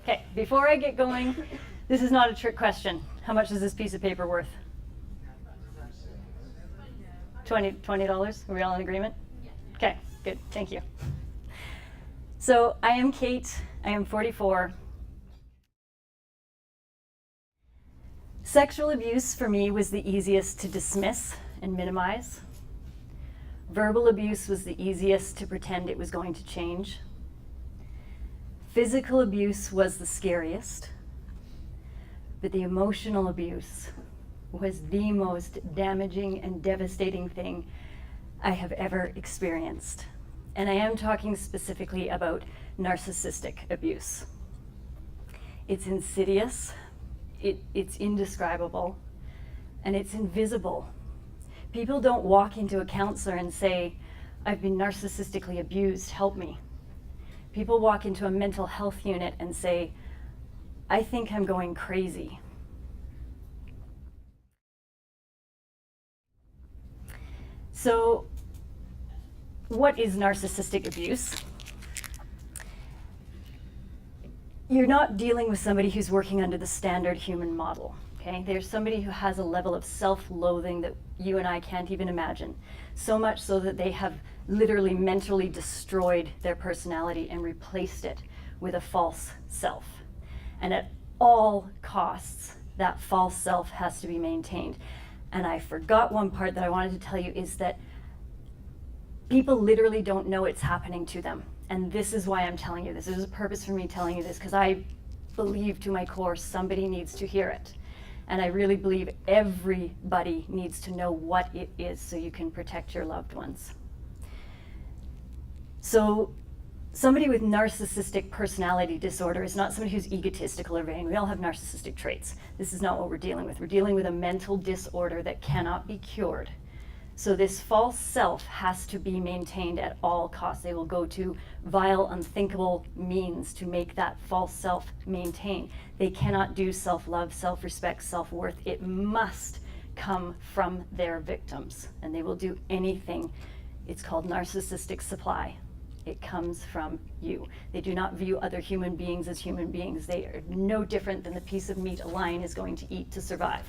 Okay, before I get going, this is not a trick question. How much is this piece of paper worth? $20? Are we all in agreement? Okay, good, thank you. So I am Kate, I am 44. Sexual abuse for me was the easiest to dismiss and minimize. Verbal abuse was the easiest to pretend it was going to change. Physical abuse was the scariest, but the emotional abuse was the most damaging and devastating thing I have ever experienced. And I am talking specifically about narcissistic abuse. It's insidious, it's indescribable, and it's invisible. People don't walk into a counselor and say, I've been narcissistically abused, help me. People walk into a mental health unit and say, I think I'm going crazy. So, what is narcissistic abuse? You're not dealing with somebody who's working under the standard human model, okay? There's somebody who has a level of self-loathing that you and I can't even imagine. So much so that they have literally mentally destroyed their personality and replaced it with a false self. And at all costs, that false self has to be maintained. And I forgot one part that I wanted to tell you is that people literally don't know it's happening to them. And this is why I'm telling you this. There's a purpose for me telling you this, because I believe to my core somebody needs to hear it. And I really believe everybody needs to know what it is so you can protect your loved ones. So somebody with narcissistic personality disorder is not somebody who's egotistical or vain. We all have narcissistic traits. This is not what we're dealing with. We're dealing with a mental disorder that cannot be cured. So this false self has to be maintained at all costs. They will go to vile, unthinkable means to make that false self maintain. They cannot do self-love, self-respect, self-worth. It must come from their victims, and they will do anything. It's called narcissistic supply. It comes from you. They do not view other human beings as human beings. They are no different than the piece of meat a lion is going to eat to survive.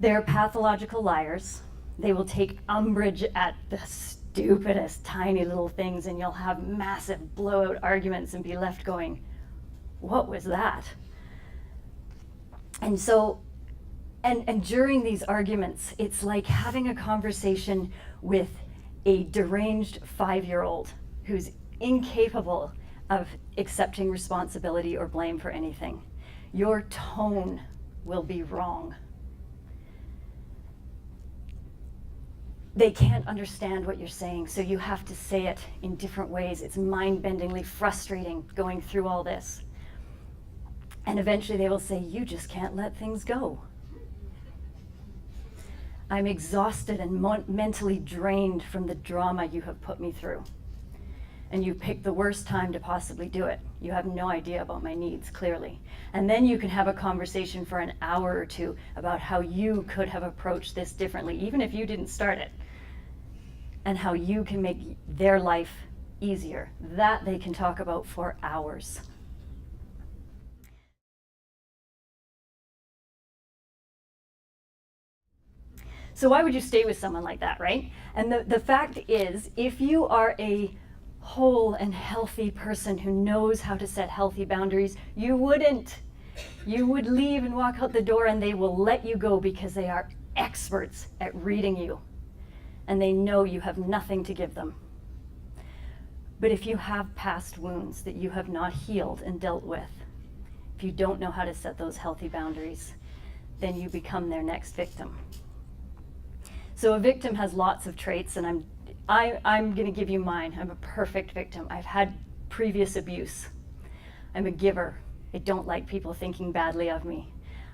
They're pathological liars. They will take umbrage at the stupidest tiny little things, and you'll have massive blowout arguments and be left going, what was that? And so, and during these arguments, it's like having a conversation with a deranged 5-year-old who's incapable of accepting responsibility or blame for anything. Your tone will be wrong. They can't understand what you're saying, so you have to say it in different ways. It's mind-bendingly frustrating going through all this. And eventually they will say, you just can't let things go. I'm exhausted and mentally drained from the drama you have put me through. And you picked the worst time to possibly do it. You have no idea about my needs, clearly. And then you can have a conversation for an hour or two about how you could have approached this differently, even if you didn't start it, and how you can make their life easier. That they can talk about for hours. So why would you stay with someone like that, right? And the fact is, if you are a whole and healthy person who knows how to set healthy boundaries, you wouldn't. You would leave and walk out the door, and they will let you go because they are experts at reading you. And they know you have nothing to give them. But if you have past wounds that you have not healed and dealt with, if you don't know how to set those healthy boundaries, then you become their next victim. So a victim has lots of traits, and I'm going to give you mine. I'm a perfect victim. I've had previous abuse. I'm a giver. I don't like people thinking badly of me.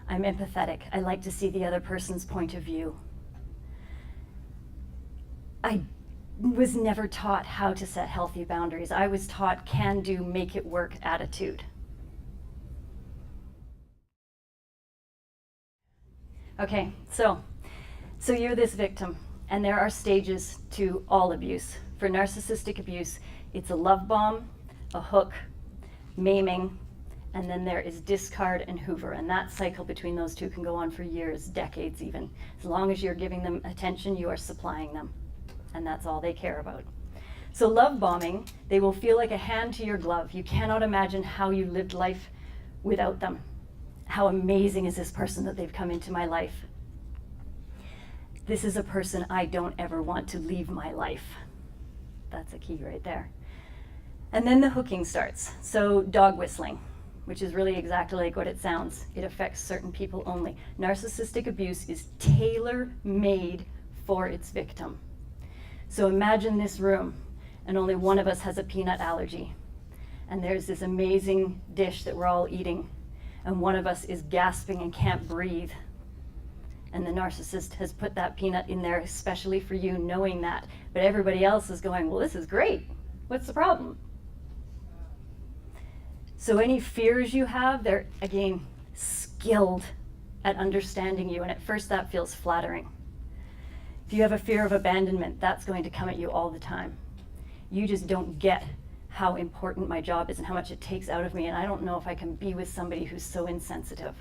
I'm empathetic. I like to see the other person's point of view. I was never taught how to set healthy boundaries. I was taught can do, make it work attitude. Okay, so you're this victim, and there are stages to all abuse. For narcissistic abuse, it's a love bomb, a hook, maiming, and then there is discard and hoover. And that cycle between those two can go on for years, decades even. As long as you're giving them attention, you are supplying them. And that's all they care about. So love bombing, they will feel like a hand to your glove. You cannot imagine how you lived life without them. How amazing is this person that they've come into my life? This is a person I don't ever want to leave my life. That's a key right there. And then the hooking starts. So dog whistling, which is really exactly like what it sounds. It affects certain people only. Narcissistic abuse is tailor-made for its victim. So imagine this room, and only one of us has a peanut allergy. And there's this amazing dish that we're all eating, and one of us is gasping and can't breathe. And the narcissist has put that peanut in there especially for you, knowing that. But everybody else is going, well, this is great. What's the problem? So any fears you have, they're, again, skilled at understanding you. And at first that feels flattering. If you have a fear of abandonment, that's going to come at you all the time. You just don't get how important my job is and how much it takes out of me. And I don't know if I can be with somebody who's so insensitive.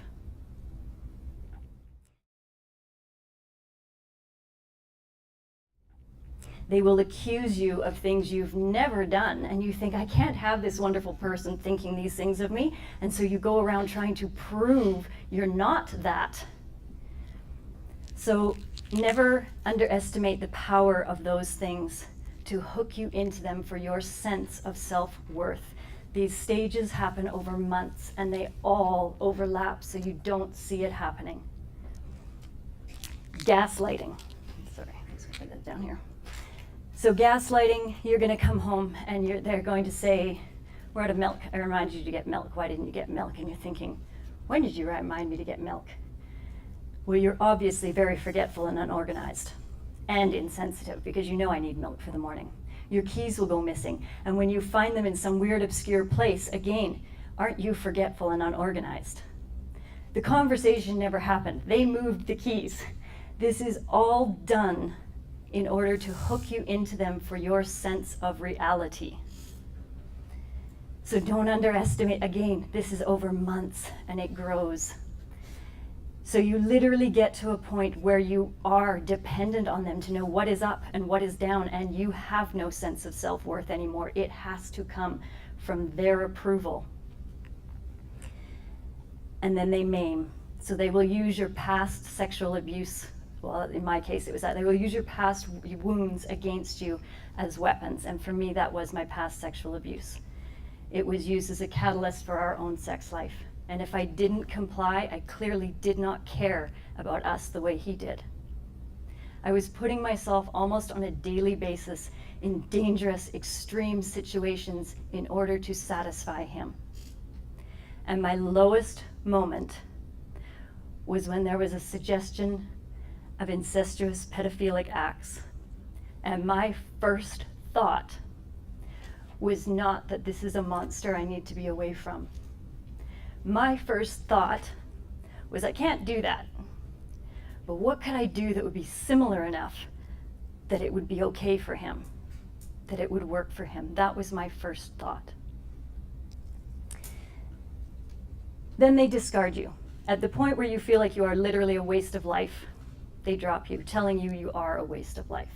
They will accuse you of things you've never done, and you think, I can't have this wonderful person thinking these things of me, and so you go around trying to prove you're not that. So never underestimate the power of those things to hook you into them for your sense of self-worth. These stages happen over months, and they all overlap, so you don't see it happening. Gaslighting. Sorry, let's put that down here. So gaslighting, you're going to come home and they're going to say, we're out of milk. I reminded you to get milk. Why didn't you get milk? And you're thinking, when did you remind me to get milk? Well, you're obviously very forgetful and unorganized and insensitive because you know I need milk for the morning. Your keys will go missing. And when you find them in some weird, obscure place, again, aren't you forgetful and unorganized? The conversation never happened. They moved the keys. This is all done in order to hook you into them for your sense of reality. So don't underestimate, again, this is over months and it grows. So you literally get to a point where you are dependent on them to know what is up and what is down, and you have no sense of self-worth anymore. It has to come from their approval. And then they maim. So they will use your past sexual abuse. Well, in my case, it was that they will use your past wounds against you as weapons. And for me, that was my past sexual abuse. It was used as a catalyst for our own sex life. And if I didn't comply, I clearly did not care about us the way he did. I was putting myself almost on a daily basis in dangerous, extreme situations in order to satisfy him. And my lowest moment was when there was a suggestion of incestuous pedophilic acts. And my first thought was not that this is a monster I need to be away from. My first thought was, I can't do that. But what could I do that would be similar enough that it would be okay for him, that it would work for him? That was my first thought. Then they discard you. At the point where you feel like you are literally a waste of life, they drop you, telling you you are a waste of life.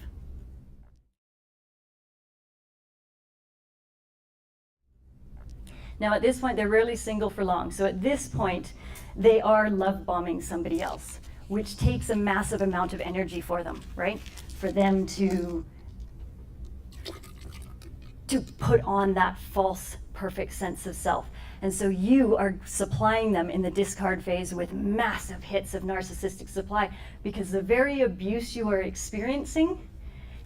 Now at this point, they're rarely single for long. So at this point, they are love bombing somebody else, which takes a massive amount of energy for them, right? For them to put on that false, perfect sense of self. And so you are supplying them in the discard phase with massive hits of narcissistic supply, because the very abuse you are experiencing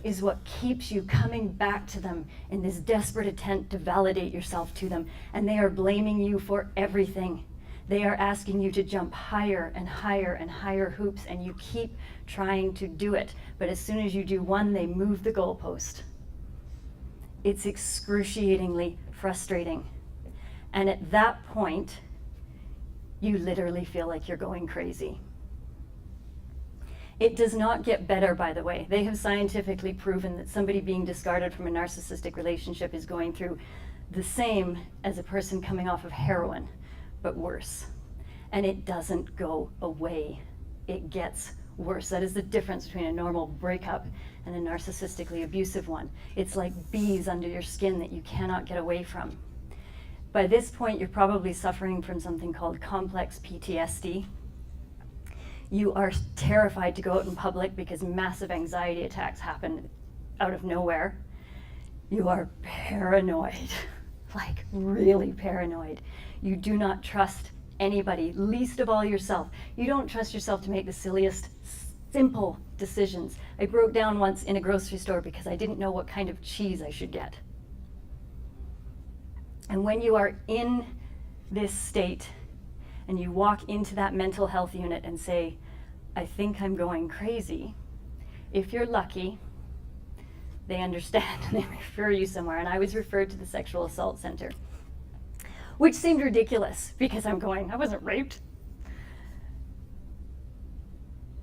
is what keeps you coming back to them in this desperate attempt to validate yourself to them. And they are blaming you for everything. They are asking you to jump higher and higher and higher hoops, and you keep trying to do it. But as soon as you do one, they move the goalpost. It's excruciatingly frustrating. And at that point, you literally feel like you're going crazy. It does not get better, by the way. They have scientifically proven that somebody being discarded from a narcissistic relationship is going through the same as a person coming off of heroin, but worse. And it doesn't go away. It gets worse. That is the difference between a normal breakup and a narcissistically abusive one. It's like bees under your skin that you cannot get away from. By this point, you're probably suffering from something called complex PTSD. You are terrified to go out in public because massive anxiety attacks happen out of nowhere. You are paranoid, like really paranoid. You do not trust anybody, least of all yourself. You don't trust yourself to make the silliest, simple decisions. I broke down once in a grocery store because I didn't know what kind of cheese I should get. And when you are in this state and you walk into that mental health unit and say, I think I'm going crazy, if you're lucky, they understand and they refer you somewhere. And I was referred to the sexual assault center, which seemed ridiculous because I'm going, I wasn't raped.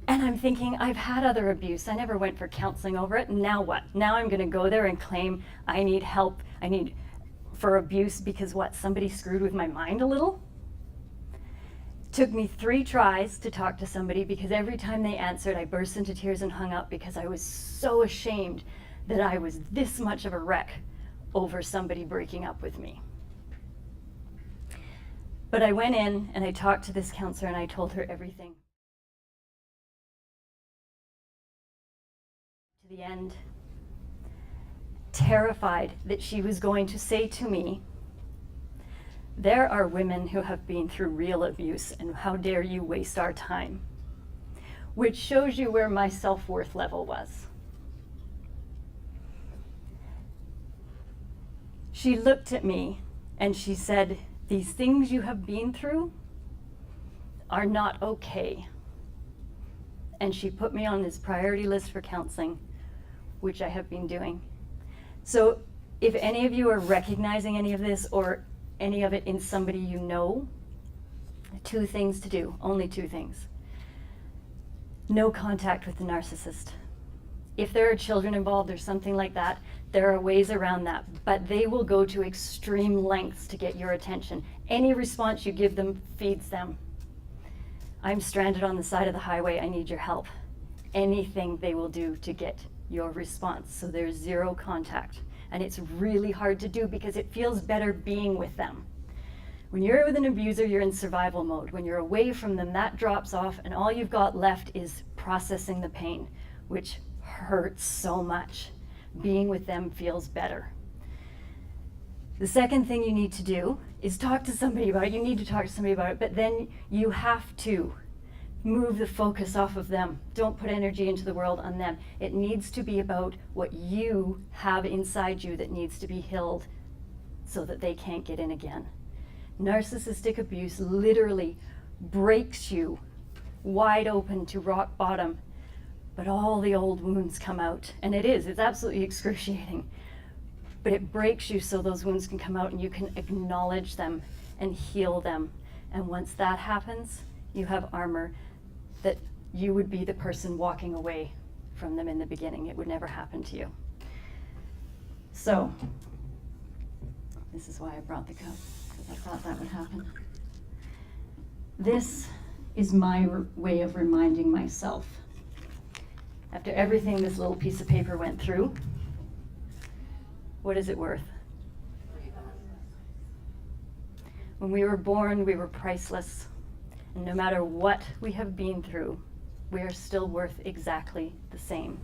And I'm thinking, I've had other abuse. I never went for counseling over it. Now what? Now I'm going to go there and claim I need help. I need for abuse because what? Somebody screwed with my mind a little? Took me 3 tries to talk to somebody because every time they answered, I burst into tears and hung up because I was so ashamed that I was this much of a wreck over somebody breaking up with me. But I went in and I talked to this counselor and I told her everything. To the end, terrified that she was going to say to me, there are women who have been through real abuse and how dare you waste our time, which shows you where my self-worth level was. She looked at me and she said, these things you have been through are not okay. And she put me on this priority list for counseling, which I have been doing. So if any of you are recognizing any of this or any of it in somebody you know, 2 things to do, only 2 things. No contact with the narcissist. If there are children involved or something like that, there are ways around that, but they will go to extreme lengths to get your attention. Any response you give them feeds them. I'm stranded on the side of the highway, I need your help. Anything they will do to get your response. So there's 0 contact. And it's really hard to do because it feels better being with them. When you're with an abuser, you're in survival mode. When you're away from them, that drops off and all you've got left is processing the pain, which hurts so much. Being with them feels better. The second thing you need to do is talk to somebody about it. You need to talk to somebody about it, but then you have to move the focus off of them. Don't put energy into the world on them. It needs to be about what you have inside you that needs to be healed so that they can't get in again. Narcissistic abuse literally breaks you wide open to rock bottom, but all the old wounds come out. And it's absolutely excruciating. But it breaks you so those wounds can come out and you can acknowledge them and heal them. And once that happens, you have armor that you would be the person walking away from them in the beginning. It would never happen to you. So, this is why I brought the cup, because I thought that would happen. This is my way of reminding myself. After everything this little piece of paper went through, what is it worth? When we were born, we were priceless. And no matter what we have been through, we are still worth exactly the same.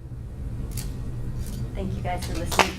Thank you guys for listening.